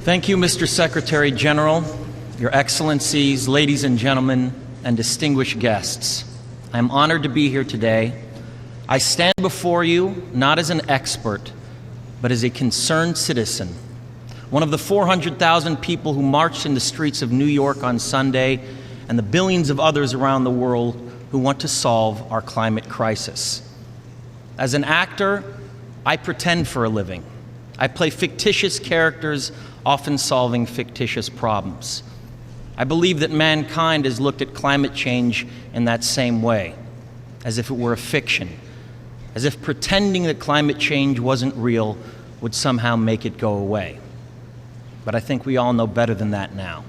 Thank you, Mr. Secretary General, Your Excellencies, ladies and gentlemen, and distinguished guests. I am honored to be here today. I stand before you not as an expert, but as a concerned citizen, one of the 400,000 people who marched in the streets of New York on Sunday, and the billions of others around the world who want to solve our climate crisis. As an actor, I pretend for a living. I play fictitious characters, often solving fictitious problems. I believe that mankind has looked at climate change in that same way, as if it were a fiction, as if pretending that climate change wasn't real would somehow make it go away. But I think we all know better than that now.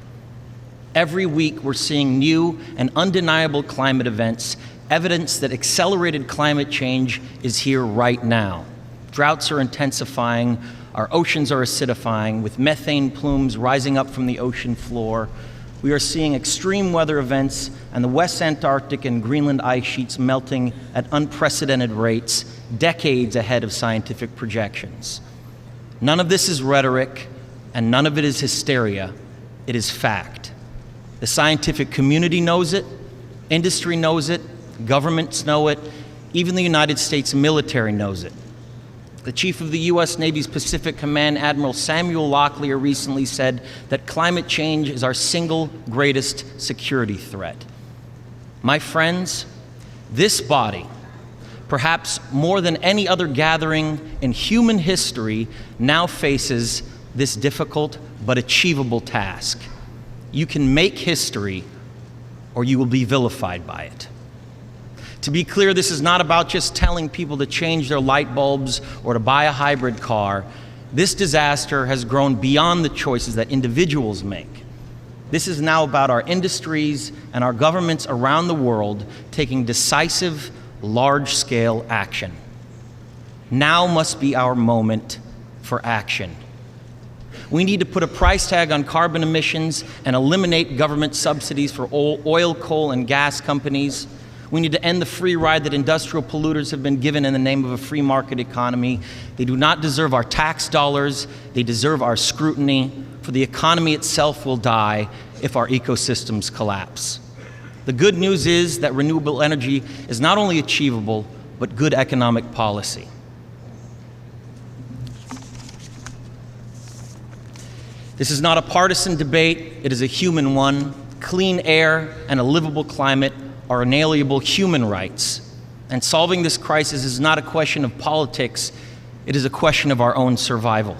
Every week we're seeing new and undeniable climate events, evidence that accelerated climate change is here right now. Droughts are intensifying, our oceans are acidifying, with methane plumes rising up from the ocean floor. We are seeing extreme weather events and the West Antarctic and Greenland ice sheets melting at unprecedented rates, decades ahead of scientific projections. None of this is rhetoric, and none of it is hysteria. It is fact. The scientific community knows it, industry knows it, governments know it, even the United States military knows it. The chief of the U.S. Navy's Pacific Command, Admiral Samuel Locklear, recently said that climate change is our single greatest security threat. My friends, this body, perhaps more than any other gathering in human history, now faces this difficult but achievable task. You can make history, or you will be vilified by it. To be clear, this is not about just telling people to change their light bulbs or to buy a hybrid car. This disaster has grown beyond the choices that individuals make. This is now about our industries and our governments around the world taking decisive, large-scale action. Now must be our moment for action. We need to put a price tag on carbon emissions and eliminate government subsidies for oil, coal, and gas companies. We need to end the free ride that industrial polluters have been given in the name of a free market economy. They do not deserve our tax dollars. They deserve our scrutiny, for the economy itself will die if our ecosystems collapse. The good news is that renewable energy is not only achievable, but good economic policy. This is not a partisan debate, it is a human one. Clean air and a livable climate are inalienable human rights. And solving this crisis is not a question of politics, it is a question of our own survival.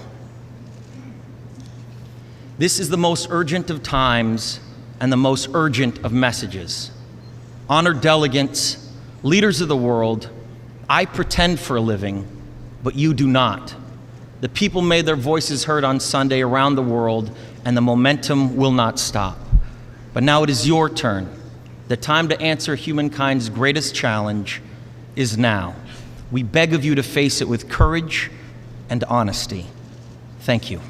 This is the most urgent of times and the most urgent of messages. Honored delegates, leaders of the world, I pretend for a living, but you do not. The people made their voices heard on Sunday around the world, and the momentum will not stop. But now it is your turn. The time to answer humankind's greatest challenge is now. We beg of you to face it with courage and honesty. Thank you.